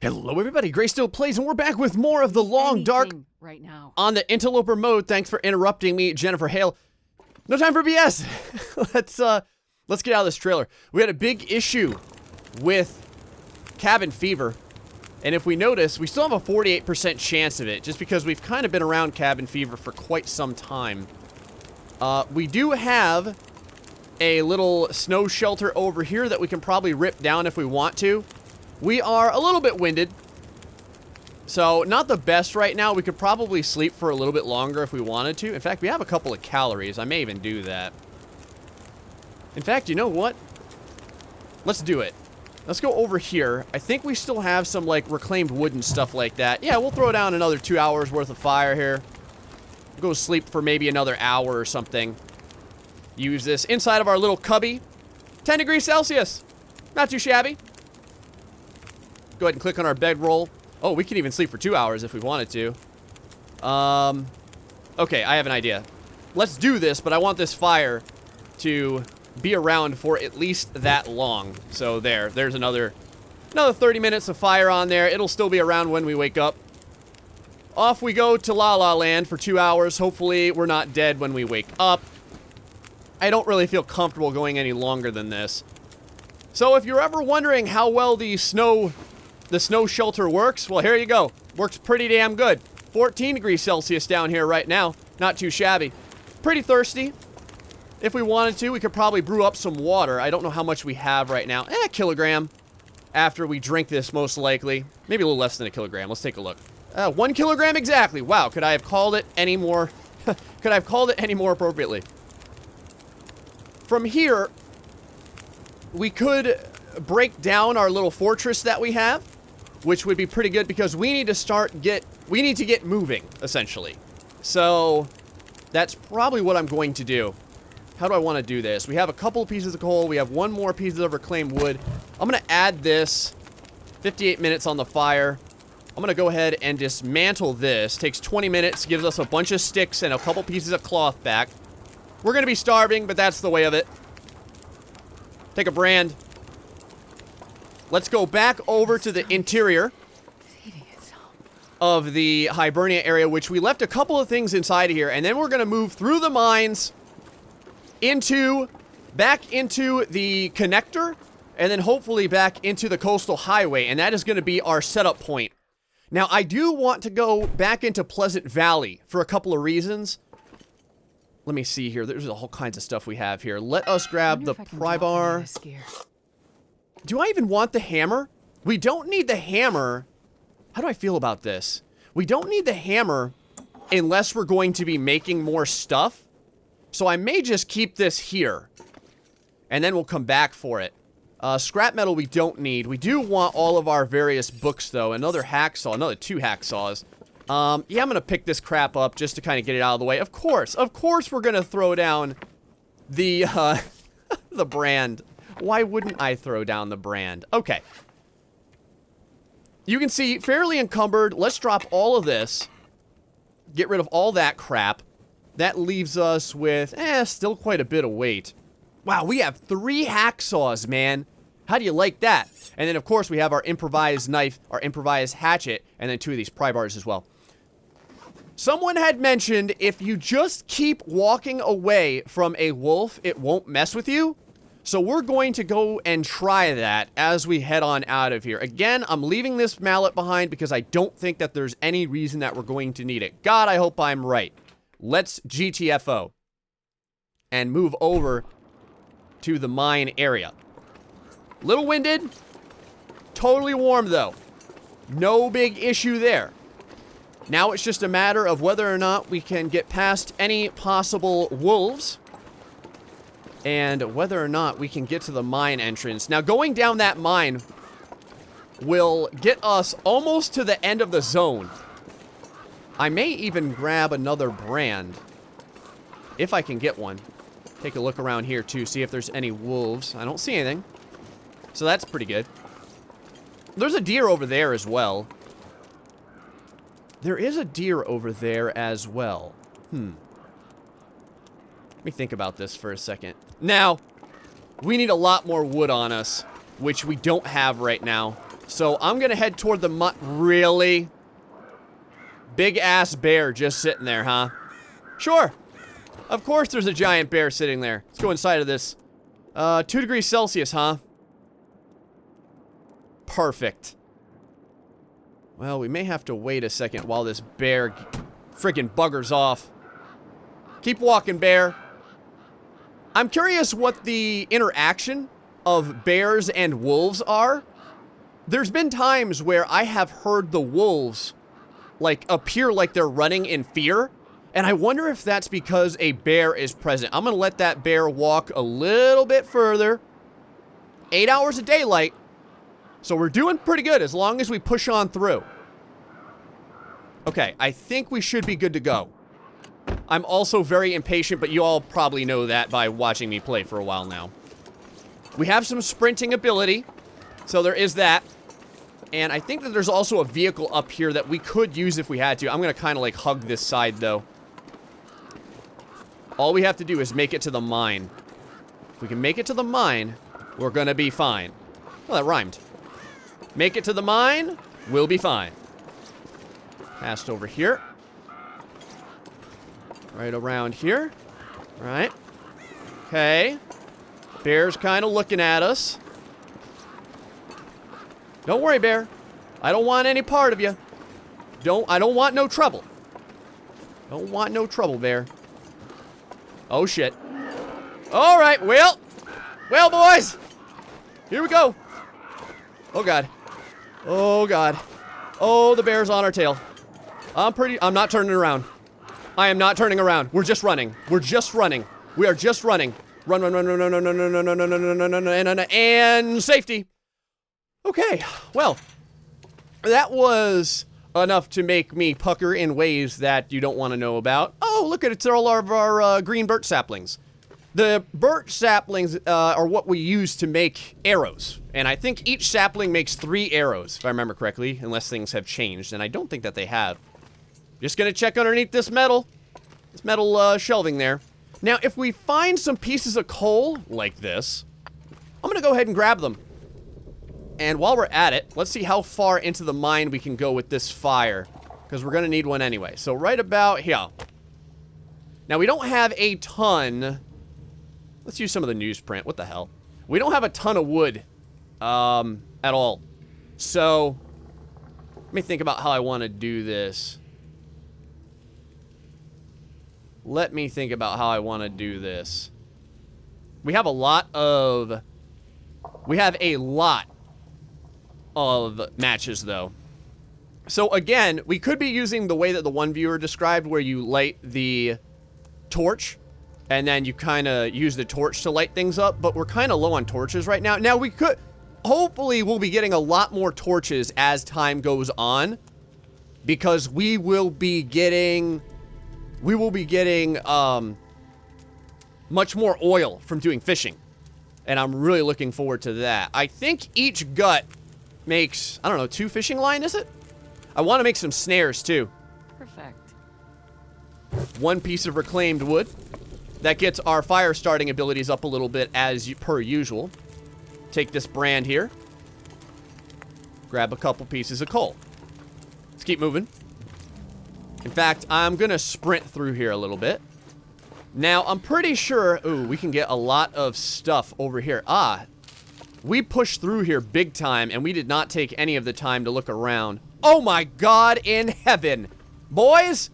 Hello everybody, GrayStillPlays, and we're back with more of the Long Dark right now. on the Interloper mode. Thanks for interrupting me, Jennifer Hale. No time for BS. Let's get out of this trailer. We had a big issue with cabin fever, and if we notice, we still have a 48% chance of it, just because we've kind of been around cabin fever for quite some time. We do have a little snow shelter over here that we can probably rip down if we want to. We are a little bit winded, so not the best right now. We could probably sleep for a little bit longer if we wanted to. In fact, we have a couple of calories. I may even do that. In fact, you know what? Let's do it. Let's go over here. I think we still have some, like, reclaimed wood and stuff like that. Yeah, we'll throw down another 2 hours worth of fire here. We'll go sleep for maybe another hour or something. Use this inside of our little cubby. 10 degrees Celsius. Not too shabby. Go ahead and click on our bedroll. Oh, we can even sleep for 2 hours if we wanted to. Okay, I have an idea. Let's do this, but I want this fire to be around for at least that long. So there's another 30 minutes of fire on there. It'll still be around when we wake up. Off we go to La La Land for 2 hours. Hopefully we're not dead when we wake up. I don't really feel comfortable going any longer than this. So if you're ever wondering how well the snow shelter works, well, here you go. Works pretty damn good. 14 degrees Celsius down here right now. Not too shabby. Pretty thirsty. If we wanted to, we could probably brew up some water. I don't know how much we have right now. A kilogram after we drink this, most likely. Maybe a little less than a kilogram. Let's take a look. 1 kilogram exactly. Wow, could I have called it any more? Could I have called it any more appropriately? From here, we could break down our little fortress that we have, which would be pretty good because we need to get moving, essentially. So that's probably what I'm going to do. How do I want to do this? We have a couple of pieces of coal. We have one more piece of reclaimed wood. I'm going to add this. 58 minutes on the fire. I'm going to go ahead and dismantle this. Takes 20 minutes, gives us a bunch of sticks and a couple pieces of cloth back. We're going to be starving, but that's the way of it. Take a brand. Let's go back over to the interior of the Hibernia area, which we left a couple of things inside of here, and then we're going to move through the mines back into the connector, and then hopefully back into the coastal highway, and that is going to be our setup point. Now, I do want to go back into Pleasant Valley for a couple of reasons. Let me see here. There's all kinds of stuff we have here. Let us grab the pry bar. Do I even want the hammer? We don't need the hammer. How do I feel about this? We don't need the hammer unless we're going to be making more stuff. So I may just keep this here. And then we'll come back for it. Scrap metal we don't need. We do want all of our various books, though. Another hacksaw. Another 2 hacksaws. Yeah, I'm going to pick this crap up just to kind of get it out of the way. Of course we're going to throw down the, the brand. Why wouldn't I throw down the brand? Okay. You can see, fairly encumbered. Let's drop all of this. Get rid of all that crap. That leaves us with, still quite a bit of weight. Wow, we have 3 hacksaws, man. How do you like that? And then, of course, we have our improvised knife, our improvised hatchet, and then 2 of these pry bars as well. Someone had mentioned if you just keep walking away from a wolf, it won't mess with you. So we're going to go and try that as we head on out of here. Again, I'm leaving this mallet behind because I don't think that there's any reason that we're going to need it. God, I hope I'm right. Let's GTFO and move over to the mine area. Little winded, totally warm though. No big issue there. Now it's just a matter of whether or not we can get past any possible wolves and whether or not we can get to the mine entrance. Now, going down that mine will get us almost to the end of the zone. I may even grab another brand if I can get one. Take a look around here, too, see if there's any wolves. I don't see anything. So that's pretty good. There's a deer over there as well. There is a deer over there as well. Let me think about this for a second. Now, we need a lot more wood on us, which we don't have right now. So I'm going to head toward the really? Big-ass bear just sitting there, huh? Sure. Of course there's a giant bear sitting there. Let's go inside of this. 2 degrees Celsius, huh? Perfect. Well, we may have to wait a second while this bear friggin' buggers off. Keep walking, bear. I'm curious what the interaction of bears and wolves are. There's been times where I have heard the wolves, like, appear like they're running in fear. And I wonder if that's because a bear is present. I'm gonna let that bear walk a little bit further. 8 hours of daylight. So we're doing pretty good as long as we push on through. Okay, I think we should be good to go. I'm also very impatient, but you all probably know that by watching me play for a while now. We have some sprinting ability, so there is that. And I think that there's also a vehicle up here that we could use if we had to. I'm gonna kind of like hug this side though. All we have to do is make it to the mine. If we can make it to the mine, we're gonna be fine. Well, that rhymed. Make it to the mine, we'll be fine. Passed over here. Right around here. Right. Okay. Bear's kind of looking at us. Don't worry, bear. I don't want any part of you. I don't want no trouble. Don't want no trouble, bear. Oh, shit. All right, well, boys. Here we go. Oh, God. Oh, God. Oh, the bear's on our tail. I'm not turning around. I am not turning around. We're just running. We're just running. We are just running. Run, run, run, run, run, run, run, run, run, run, run, run, run, run, and safety. Okay, well, that was enough to make me pucker in ways that you don't want to know about. Oh, look at it, it's all of our green birch saplings. The birch saplings are what we use to make arrows. And I think each sapling makes 3 arrows, if I remember correctly, unless things have changed, and I don't think that they have. Just gonna check underneath this metal shelving there. Now, if we find some pieces of coal like this, I'm gonna go ahead and grab them. And while we're at it, let's see how far into the mine we can go with this fire, because we're gonna need one anyway. So right about here. Now, we don't have a ton. Let's use some of the newsprint. What the hell? We don't have a ton of wood at all. So let me think about how I want to do this. Let me think about how I want to do this. We have a lot of matches, though. So again, we could be using the way that the one viewer described, where you light the torch and then you kind of use the torch to light things up, but we're kind of low on torches right now. Now, we could, hopefully we'll be getting a lot more torches as time goes on, because we will be getting much more oil from doing fishing, and I'm really looking forward to that. I think each gut makes, I don't know, 2 fishing line, is it? I want to make some snares too. Perfect. 1 piece of reclaimed wood. That gets our fire starting abilities up a little bit as per usual. Take this brand here. Grab a couple pieces of coal. Let's keep moving. In fact, I'm gonna sprint through here a little bit. Now, I'm pretty sure, ooh, we can get a lot of stuff over here. Ah, we pushed through here big time, and we did not take any of the time to look around. Oh my God in heaven. Boys,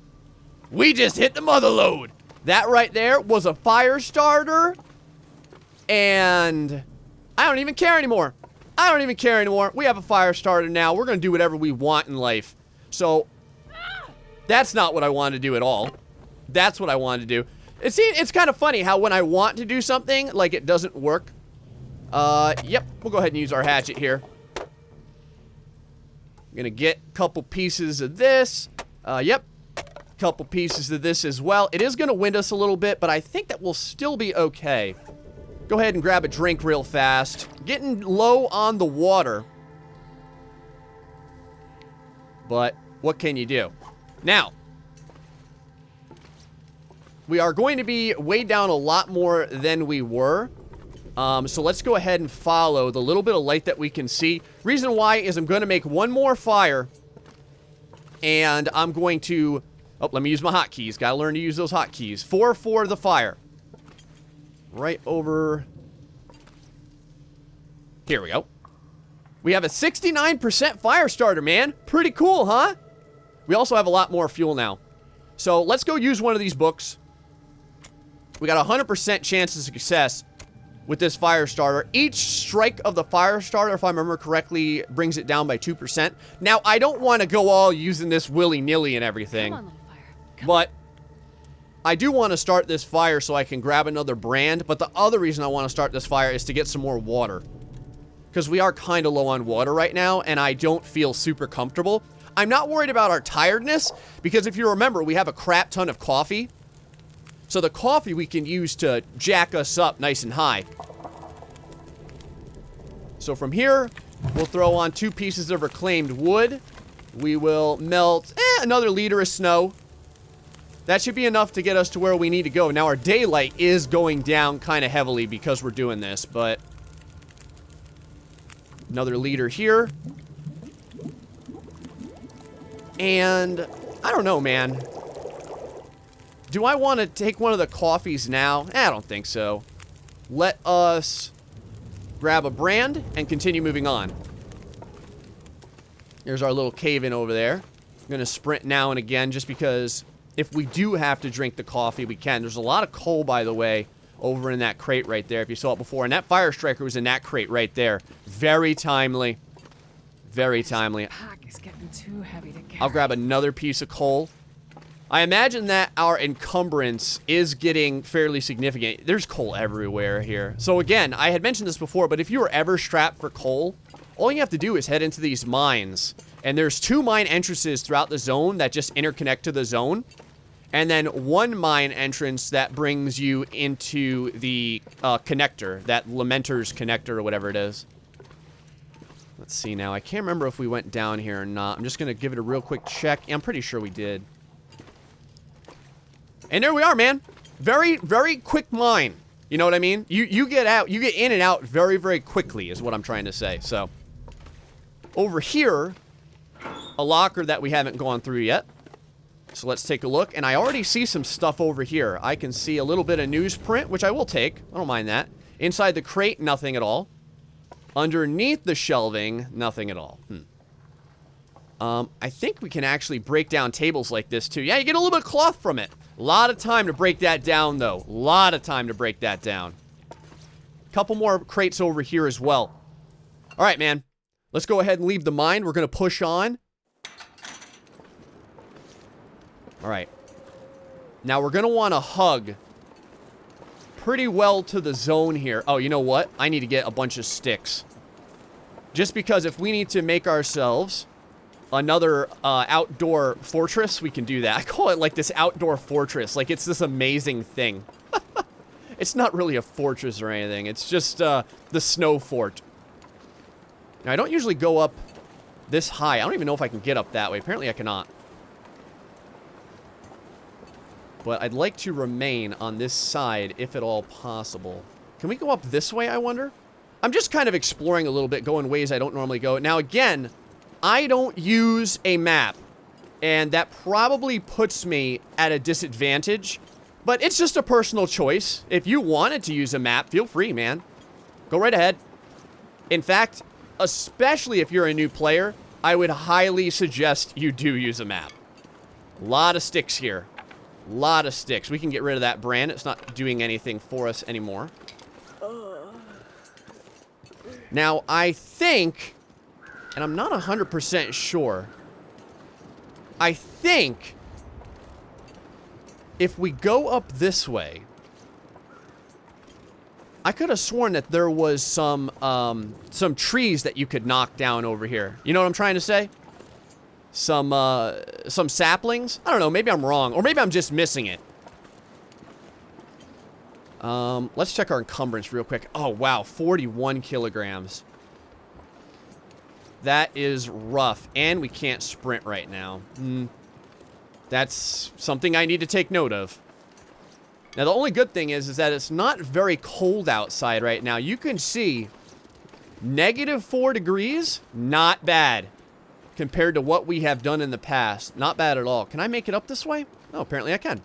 we just hit the mother lode. That right there was a fire starter, and I don't even care anymore. I don't even care anymore. We have a fire starter now. We're gonna do whatever we want in life. So, that's not what I wanted to do at all. That's what I wanted to do. It's kind of funny how when I want to do something, like, it doesn't work. Yep, we'll go ahead and use our hatchet here. I'm gonna get a couple pieces of this. Yep, couple pieces of this as well. It is gonna wind us a little bit, but I think that we'll still be okay. Go ahead and grab a drink real fast. Getting low on the water, but what can you do? Now, we are going to be weighed down a lot more than we were. So let's go ahead and follow the little bit of light that we can see. Reason why is I'm going to make one more fire. And I'm going to... Oh, let me use my hotkeys. Gotta learn to use those hotkeys. 4 for the fire. Right over... Here we go. We have a 69% fire starter, man. Pretty cool, huh? We also have a lot more fuel now. So let's go use one of these books. We got a 100% chance of success with this fire starter. Each strike of the fire starter, if I remember correctly, brings it down by 2%. Now, I don't want to go all using this willy-nilly and everything. Come on, little fire. But I do want to start this fire so I can grab another brand. But the other reason I want to start this fire is to get some more water. Because we are kind of low on water right now, and I don't feel super comfortable. I'm not worried about our tiredness, because if you remember, we have a crap ton of coffee. So the coffee we can use to jack us up nice and high. So from here, we'll throw on 2 pieces of reclaimed wood. We will melt another liter of snow. That should be enough to get us to where we need to go. Now our daylight is going down kind of heavily because we're doing this, but... Another liter here. And I don't know, man. Do I want to take one of the coffees now? I don't think so. Let us grab a brand and continue moving on. There's our little cave-in over there. I'm going to sprint now and again just because if we do have to drink the coffee, we can. There's a lot of coal, by the way, over in that crate right there, if you saw it before. And that fire striker was in that crate right there. Very timely. Very timely. This pack is getting too heavy to carry. I'll grab another piece of coal. I imagine that our encumbrance is getting fairly significant. There's coal everywhere here. So again, I had mentioned this before, but if you were ever strapped for coal, all you have to do is head into these mines. And there's 2 mine entrances throughout the zone that just interconnect to the zone. And then 1 mine entrance that brings you into the connector, that Lamenter's connector or whatever it is. Let's see now. I can't remember if we went down here or not. I'm just going to give it a real quick check. Yeah, I'm pretty sure we did. And there we are, man. Very, very quick mine. You know what I mean? You get out, you get in and out very, very quickly is what I'm trying to say. So, over here, a locker that we haven't gone through yet. So let's take a look. And I already see some stuff over here. I can see a little bit of newsprint, which I will take. I don't mind that. Inside the crate, nothing at all. Underneath the shelving, nothing at all. I think we can actually break down tables like this, too. Yeah, you get a little bit of cloth from it. A lot of time to break that down, though. A lot of time to break that down. Couple more crates over here as well. All right, man. Let's go ahead and leave the mine. We're going to push on. All right. Now, we're going to want to hug pretty well to the zone here. Oh, you know what? I need to get a bunch of sticks. Just because if we need to make ourselves another outdoor fortress, we can do that. I call it like this outdoor fortress. Like it's this amazing thing. It's not really a fortress or anything. It's just the snow fort. Now, I don't usually go up this high. I don't even know if I can get up that way. Apparently, I cannot. But I'd like to remain on this side, if at all possible. Can we go up this way, I wonder? I'm just kind of exploring a little bit, going ways I don't normally go. Now, again, I don't use a map. And that probably puts me at a disadvantage. But it's just a personal choice. If you wanted to use a map, feel free, man. Go right ahead. In fact, especially if you're a new player, I would highly suggest you do use a map. A lot of sticks here. A lot of sticks. We can get rid of that brand. It's not doing anything for us anymore. Now, I think, and I'm not 100% sure, I think if we go up this way, I could have sworn that there was some trees that you could knock down over here. You know what I'm trying to say? Some saplings? I don't know, maybe I'm wrong. Or maybe I'm just missing it. Let's check our encumbrance real quick. Oh, wow, 41 kilograms. That is rough. And we can't sprint right now. That's something I need to take note of. Now, the only good thing is that it's not very cold outside right now. You can see -4 degrees, not bad compared to what we have done in the past. Not bad at all. Can I make it up this way? Oh, apparently I can.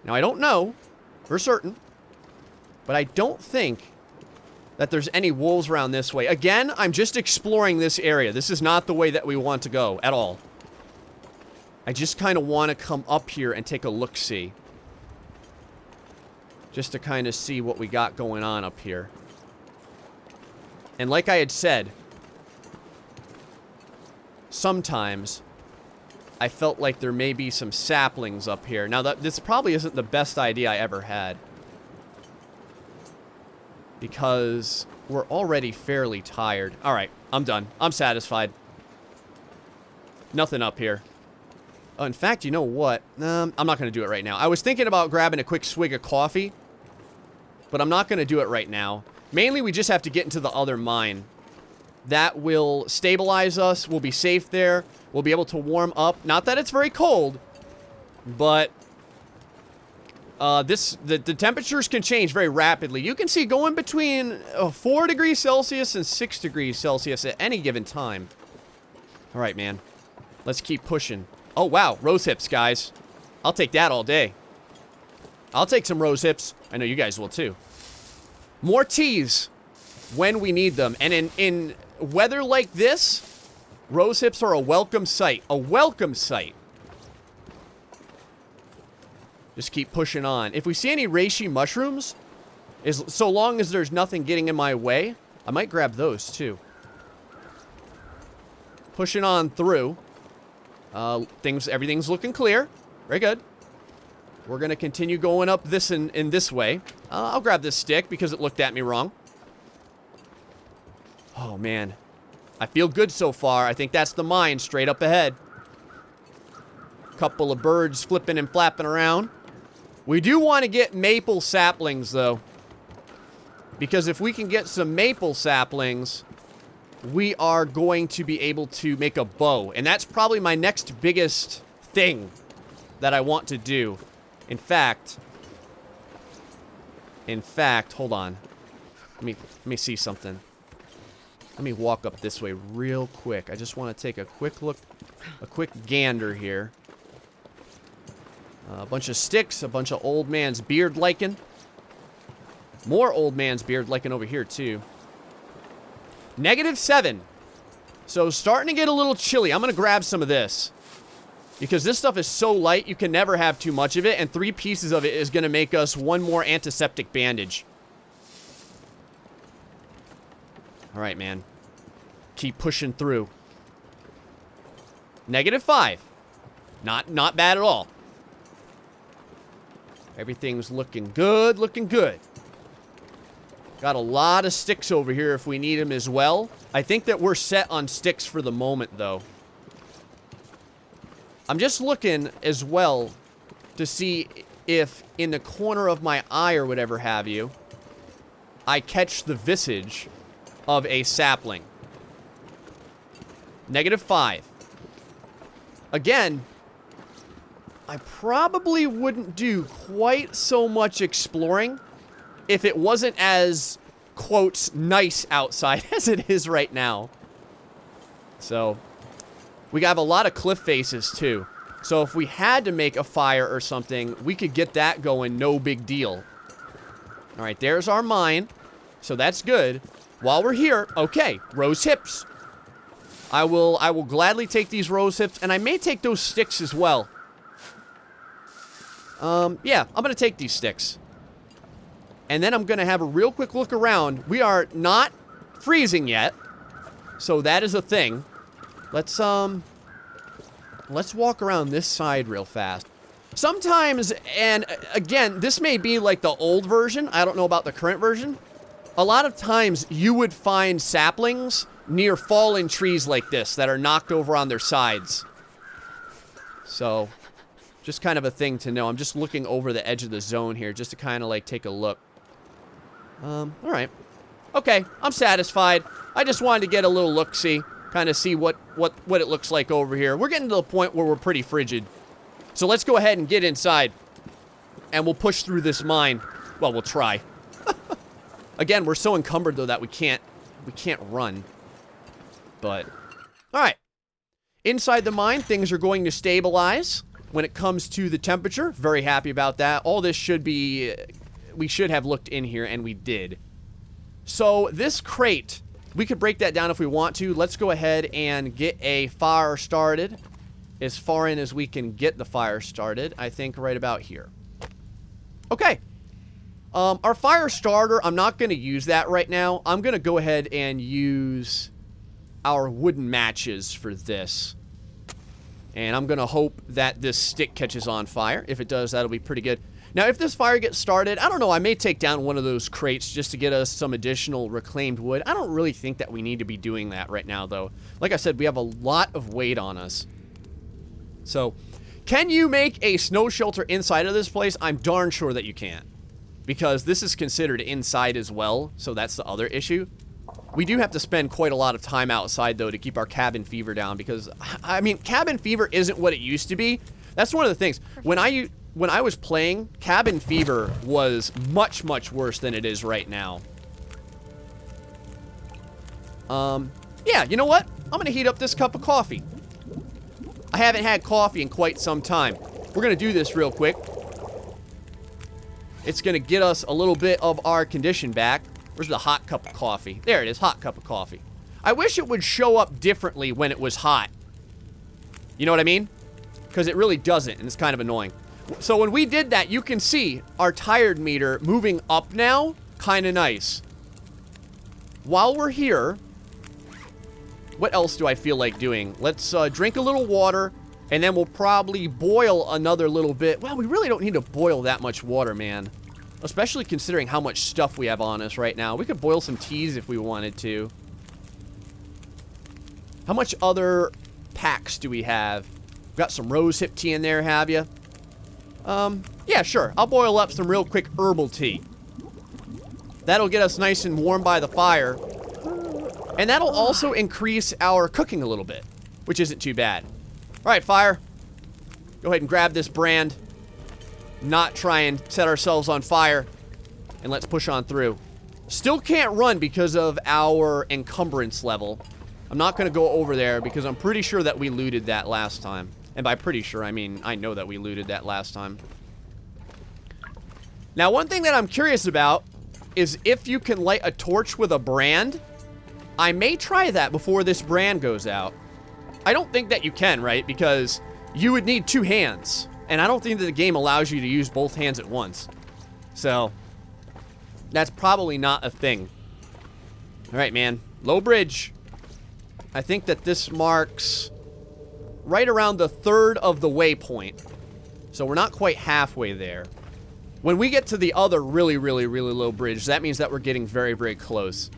Now, I don't know for certain, but I don't think that there's any wolves around this way. Again, I'm just exploring this area. This is not the way that we want to go at all. I just kind of want to come up here and take a look-see. Just to kind of see what we got going on up here. And like I had said, sometimes I felt like there may be some saplings up here. Now, this probably isn't the best idea I ever had. Because we're already fairly tired. Alright, I'm done. I'm satisfied. Nothing up here. Oh, in fact, you know what? I'm not going to do it right now. I was thinking about grabbing a quick swig of coffee. But I'm not going to do it right now. Mainly, we just have to get into the other mine. That will stabilize us. We'll be safe there. We'll be able to warm up. Not that it's very cold. But the temperatures can change very rapidly. You can see going between 4 degrees Celsius and 6 degrees Celsius at any given time. All right, man. Let's keep pushing. Oh, wow. Rose hips, guys. I'll take that all day. I'll take some rose hips. I know you guys will, too. More teas when we need them. And in weather like this, rose hips are a welcome sight. A welcome sight. Just keep pushing on. If we see any reishi mushrooms, so long as there's nothing getting in my way, I might grab those, too. Pushing on through. Everything's looking clear. Very good. We're going to continue going up this in this way. I'll grab this stick because it looked at me wrong. Oh, man. I feel good so far. I think that's the mine straight up ahead. Couple of birds flipping and flapping around. We do want to get maple saplings, though. Because if we can get some maple saplings, we are going to be able to make a bow. And that's probably my next biggest thing that I want to do. In fact, hold on. Let me see something. Let me walk up this way real quick. I just want to take a quick look, a quick gander here. A bunch of sticks, a bunch of old man's beard lichen. More old man's beard lichen over here, too. -7. So starting to get a little chilly. I'm going to grab some of this. Because this stuff is so light, you can never have too much of it. And 3 pieces of it is going to make us 1 more antiseptic bandage. Alright, man. Keep pushing through. -5. Not bad at all. Everything's looking good, looking good. Got a lot of sticks over here if we need them as well. I think that we're set on sticks for the moment, though. I'm just looking as well to see if in the corner of my eye or whatever have you, I catch the visage of a sapling. -5. Again, I probably wouldn't do quite so much exploring if it wasn't as, quotes, nice outside as it is right now. So, we have a lot of cliff faces, too. So if we had to make a fire or something, we could get that going, no big deal. Alright, there's our mine. So that's good. While we're here, okay, rose hips. I will gladly take these rose hips, and I may take those sticks as well. Yeah, I'm gonna take these sticks. And then I'm gonna have a real quick look around. We are not freezing yet, so that is a thing. Let's walk around this side real fast. Sometimes, and again, this may be like the old version. I don't know about the current version. A lot of times, you would find saplings near fallen trees like this that are knocked over on their sides. So, just kind of a thing to know. I'm just looking over the edge of the zone here just to kind of like take a look. Alright. Okay, I'm satisfied. I just wanted to get a little look-see. Kind of see what it looks like over here. We're getting to the point where we're pretty frigid. So let's go ahead and get inside. And we'll push through this mine. Well, we'll try. Again, we're so encumbered, though, that we can't run. But, all right. Inside the mine, things are going to stabilize when it comes to the temperature. Very happy about that. All this should be... We should have looked in here, and we did. So, this crate, we could break that down if we want to. Let's go ahead and get a fire started. As far in as we can get the fire started. I think right about here. Okay. Our fire starter, I'm not going to use that right now. I'm going to go ahead and use our wooden matches for this. And I'm going to hope that this stick catches on fire. If it does, that'll be pretty good. Now, if this fire gets started, I don't know, I may take down one of those crates just to get us some additional reclaimed wood. I don't really think that we need to be doing that right now, though. Like I said, we have a lot of weight on us. So, can you make a snow shelter inside of this place? I'm darn sure that you can. Because this is considered inside as well, so that's the other issue. We do have to spend quite a lot of time outside, though, to keep our cabin fever down. Because, I mean, cabin fever isn't what it used to be. That's one of the things. When I was playing, cabin fever was much, much worse than it is right now. Yeah, you know what? I'm going to heat up this cup of coffee. I haven't had coffee in quite some time. We're going to do this real quick. It's going to get us a little bit of our condition back. Where's the hot cup of coffee? There it is, hot cup of coffee. I wish it would show up differently when it was hot. You know what I mean? Because it really doesn't, and it's kind of annoying. So when we did that, you can see our tired meter moving up now. Kind of nice. While we're here... What else do I feel like doing? Let's drink a little water, and then we'll probably boil another little bit. Well, we really don't need to boil that much water, man. Especially considering how much stuff we have on us right now. We could boil some teas if we wanted to. How much other packs do we have? We've got some rosehip tea in there, have you? Yeah, sure. I'll boil up some real quick herbal tea. That'll get us nice and warm by the fire. And that'll also increase our cooking a little bit, which isn't too bad. All right, fire. Go ahead and grab this brand. Not try and set ourselves on fire. And let's push on through. Still can't run because of our encumbrance level. I'm not going to go over there because I'm pretty sure that we looted that last time. And by pretty sure, I mean I know that we looted that last time. Now, one thing that I'm curious about is if you can light a torch with a brand. I may try that before this brand goes out. I don't think that you can, right? Because you would need 2 hands. And I don't think that the game allows you to use both hands at once. So, that's probably not a thing. Alright, man. Low bridge. I think that this marks right around the 3rd of the waypoint. So we're not quite halfway there. When we get to the other really, really, really low bridge, that means that we're getting very, very close.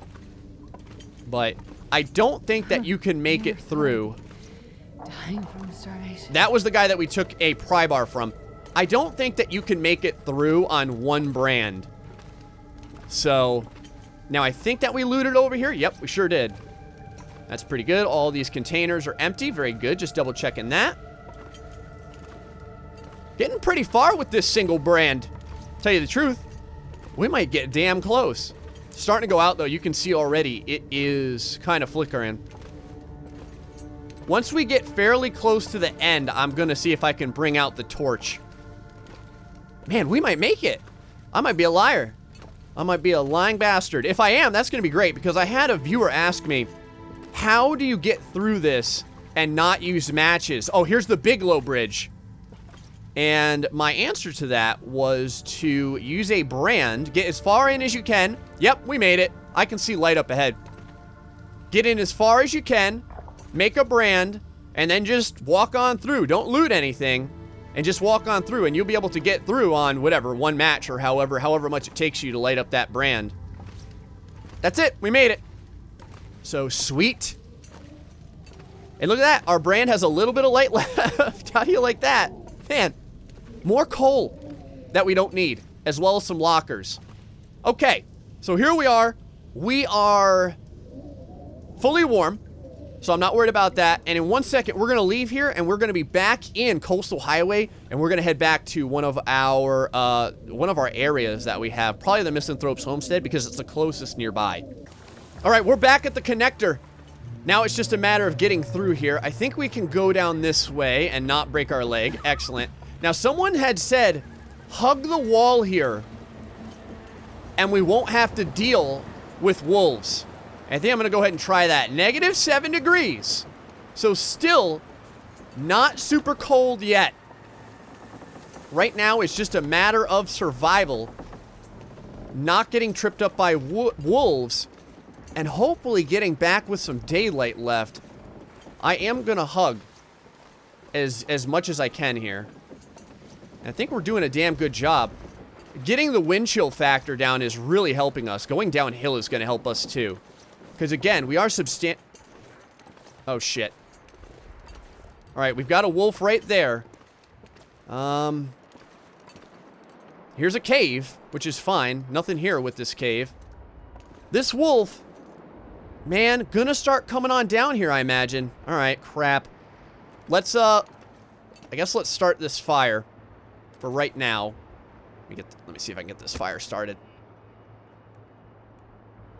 But I don't think that you can make it through. Dying from starvation. That was the guy that we took a pry bar from. I don't think that you can make it through on one brand. So, now I think that we looted over here. Yep, we sure did. That's pretty good. All these containers are empty. Very good. Just double checking that. Getting pretty far with this single brand. Tell you the truth, we might get damn close. Starting to go out, though. You can see already it is kind of flickering. Once we get fairly close to the end, I'm going to see if I can bring out the torch. Man, we might make it. I might be a liar. I might be a lying bastard. If I am, that's going to be great, because I had a viewer ask me, how do you get through this and not use matches? Oh, here's the Bigelow Bridge. And my answer to that was to use a brand, get as far in as you can. Yep, we made it. I can see light up ahead. Get in as far as you can, make a brand, and then just walk on through. Don't loot anything, and just walk on through, and you'll be able to get through on whatever, one match or however much it takes you to light up that brand. That's it. We made it. So sweet. And look at that. Our brand has a little bit of light left. How do you like that? Man, more coal that we don't need, as well as some lockers. Okay, so here we are. We are fully warm. So I'm not worried about that. And in 1 second, we're going to leave here, and we're going to be back in Coastal Highway, and we're going to head back to one of our areas that we have. Probably the Misanthrope's Homestead, because it's the closest nearby. All right, we're back at the connector. Now it's just a matter of getting through here. I think we can go down this way and not break our leg. Excellent. Now, someone had said, hug the wall here, and we won't have to deal with wolves. I think I'm going to go ahead and try that. -7 degrees. So still not super cold yet. Right now, it's just a matter of survival. Not getting tripped up by wolves. And hopefully getting back with some daylight left. I am going to hug as much as I can here. I think we're doing a damn good job. Getting the wind chill factor down is really helping us. Going downhill is going to help us too. Because again, we are oh shit. Alright, we've got a wolf right there. Here's a cave, which is fine. Nothing here with this cave. This wolf, man, gonna start coming on down here, I imagine. Alright, crap. Let's, I guess let's start this fire for right now. Let me see if I can get this fire started.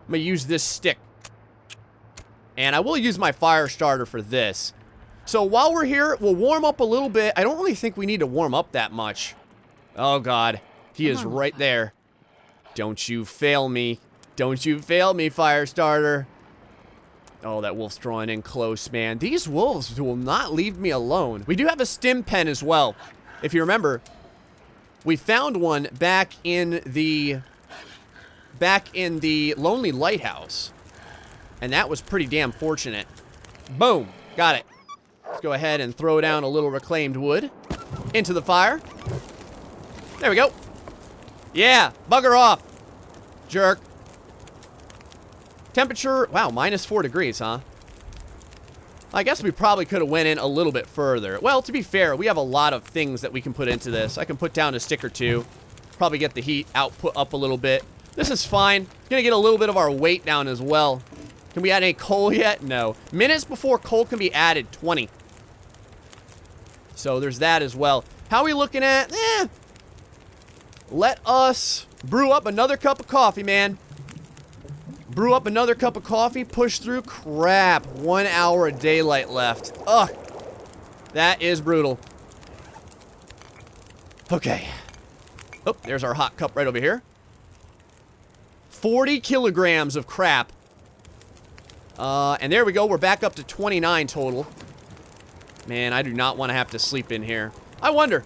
I'm gonna use this stick. And I will use my fire starter for this. So while we're here, we'll warm up a little bit. I don't really think we need to warm up that much. Oh, God. He is right there. Don't you fail me. Don't you fail me, fire starter. Oh, that wolf's drawing in close, man. These wolves will not leave me alone. We do have a stim pen as well. If you remember, we found one back in the Lonely Lighthouse. And that was pretty damn fortunate. Boom. Got it. Let's go ahead and throw down a little reclaimed wood into the fire. There we go. Yeah, bugger off, jerk. Temperature, wow, -4 degrees, huh? I guess we probably could have went in a little bit further. Well, to be fair, we have a lot of things that we can put into this. I can put down a stick or two. Probably get the heat output up a little bit. This is fine. Gonna get a little bit of our weight down as well. Can we add any coal yet? No. Minutes before coal can be added, 20. So there's that as well. How are we looking at? Let us brew up another cup of coffee, man. Brew up another cup of coffee, push through. Crap, 1 hour of daylight left. Ugh, that is brutal. Okay. Oh, there's our hot cup right over here. 40 kilograms of crap. And there we go, we're back up to 29 total. Man, I do not want to have to sleep in here. I wonder.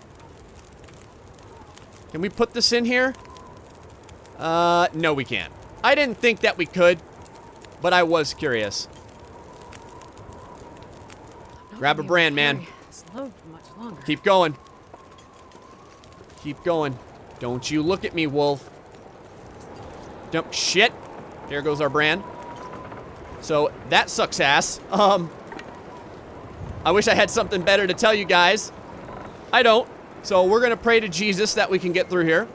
Can we put this in here? No, we can't. I didn't think that we could, but I was curious. Grab a brand, man. Keep going. Keep going. Don't you look at me, wolf. Don't, shit. There goes our brand. So, that sucks ass. I wish I had something better to tell you guys. I don't. So, we're gonna pray to Jesus that we can get through here.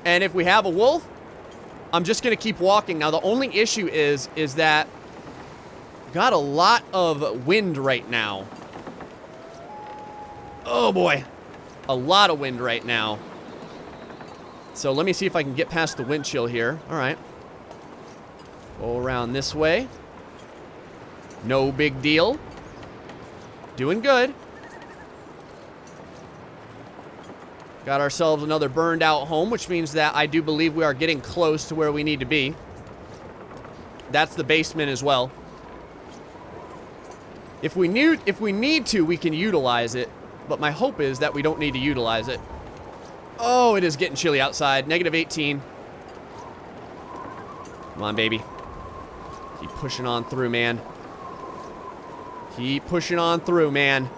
And if we have a wolf, I'm just gonna keep walking. Now, the only issue is that got a lot of wind right now. Oh, boy. A lot of wind right now. So, let me see if I can get past the wind chill here. All right. Go around this way. No big deal. Doing good. Got ourselves another burned out home, which means that I do believe we are getting close to where we need to be. That's the basement as well. If we need to, we can utilize it. But my hope is that we don't need to utilize it. Oh, it is getting chilly outside. -18. Come on, baby. Keep pushing on through, man. Keep pushing on through, man.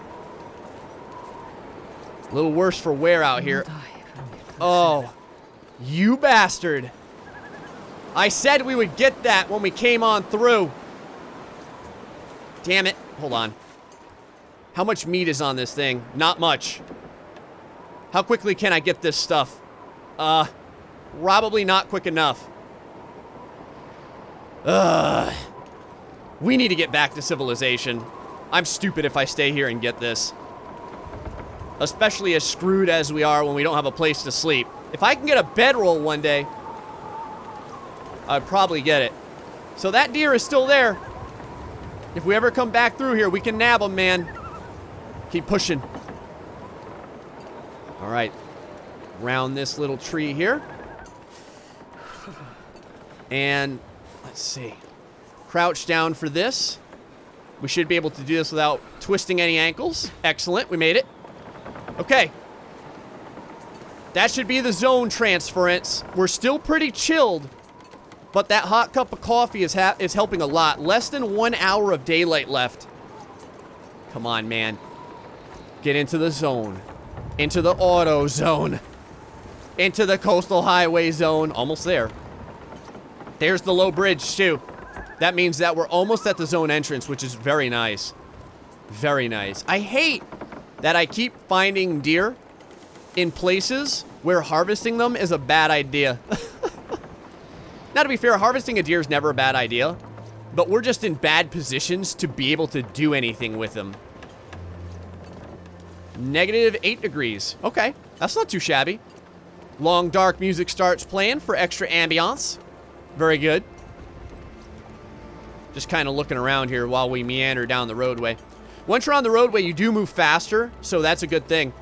A little worse for wear out here. Oh, you bastard. I said we would get that when we came on through. Damn it. Hold on. How much meat is on this thing? Not much. How quickly can I get this stuff? Probably not quick enough. Ugh. We need to get back to civilization. I'm stupid if I stay here and get this. Especially as screwed as we are when we don't have a place to sleep. If I can get a bedroll one day, I'd probably get it. So that deer is still there. If we ever come back through here, we can nab him, man. Keep pushing. All right. Round this little tree here. And let's see. Crouch down for this. We should be able to do this without twisting any ankles. Excellent. We made it. Okay. That should be the zone transference. We're still pretty chilled, but that hot cup of coffee is helping a lot. Less than 1 hour of daylight left. Come on, man. Get into the zone. Into the auto zone. Into the coastal highway zone. Almost there. There's the low bridge, too. That means that we're almost at the zone entrance, which is very nice. Very nice. I hate that I keep finding deer in places where harvesting them is a bad idea. Now, to be fair, harvesting a deer is never a bad idea, but we're just in bad positions to be able to do anything with them. -8 degrees. Okay, that's not too shabby. Long, dark music starts playing for extra ambiance. Very good. Just kind of looking around here while we meander down the roadway. Once you're on the roadway, you do move faster, so that's a good thing.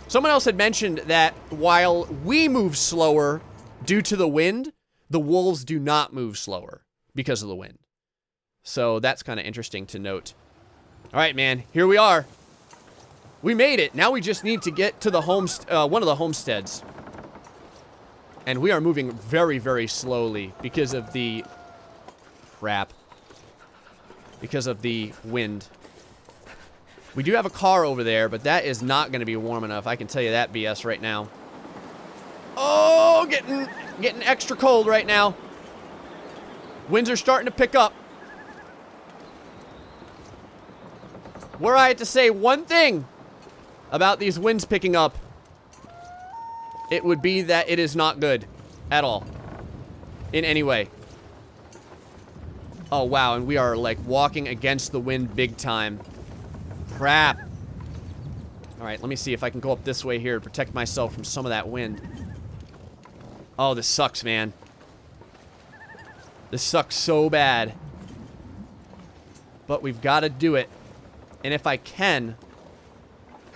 Someone else had mentioned that while we move slower due to the wind, the wolves do not move slower because of the wind. So that's kind of interesting to note. All right, man, here we are. We made it. Now we just need to get to the one of the homesteads. And we are moving very, very slowly because of the crap. Because of the wind. We do have a car over there, but that is not going to be warm enough. I can tell you that BS right now. Oh, getting extra cold right now. Winds are starting to pick up. Were I to say one thing about these winds picking up, it would be that it is not good at all. In any way. Oh, wow, and we are, like, walking against the wind big time. Crap. All right, let me see if I can go up this way here to protect myself from some of that wind. Oh, this sucks, man. This sucks so bad. But we've got to do it. And if I can...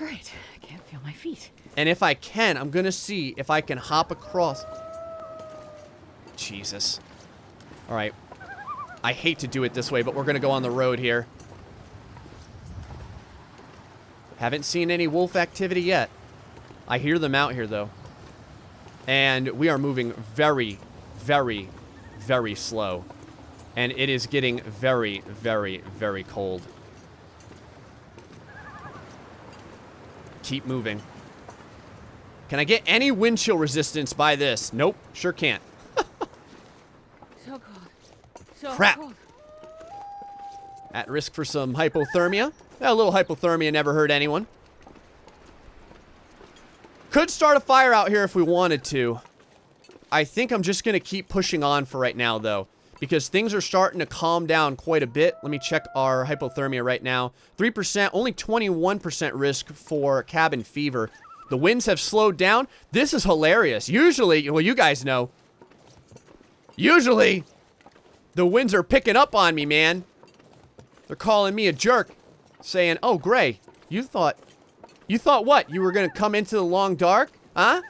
All right, I can't feel my feet. And if I can, I'm going to see if I can hop across. Jesus. All right. I hate to do it this way, but we're going to go on the road here. Haven't seen any wolf activity yet. I hear them out here, though. And we are moving very, very, very slow. And it is getting very, very, very cold. Keep moving. Can I get any wind chill resistance by this? Nope, sure can't. So cold. So Crap. cold. At risk for some hypothermia. A little hypothermia never hurt anyone. Could start a fire out here if we wanted to. I think I'm just going to keep pushing on for right now, though. Because things are starting to calm down quite a bit. Let me check our hypothermia right now. 3%, only 21% risk for cabin fever. The winds have slowed down. This is hilarious. Usually, well, you guys know. Usually, the winds are picking up on me, man. They're calling me a jerk. Saying, oh, Gray, you thought what? You were going to come into the long dark? Huh?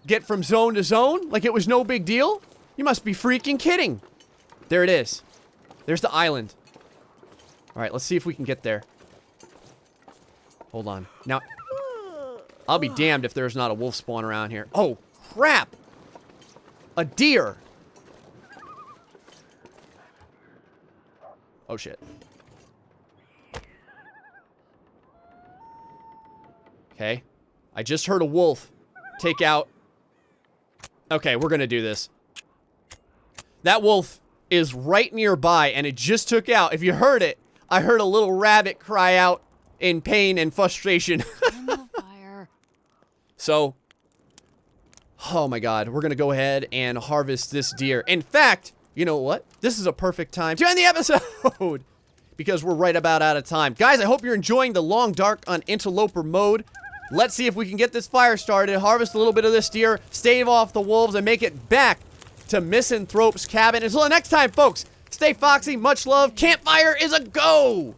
Get from zone to zone? Like it was no big deal? You must be freaking kidding. There it is. There's the island. All right, let's see if we can get there. Hold on. Now, I'll be damned if there's not a wolf spawn around here. Oh, crap. A deer. Oh, shit. Okay. I just heard a wolf take out... Okay, we're gonna do this. That wolf is right nearby, and it just took out... If you heard it, I heard a little rabbit cry out in pain and frustration. Fire. So... Oh my god, we're gonna go ahead and harvest this deer. In fact, you know what? This is a perfect time to end the episode! because we're right about out of time. Guys, I hope you're enjoying the long dark on Interloper mode. Let's see if we can get this fire started, harvest a little bit of this deer, stave off the wolves, and make it back to Misanthrope's cabin. Until the next time, folks, stay foxy, much love. Campfire is a go!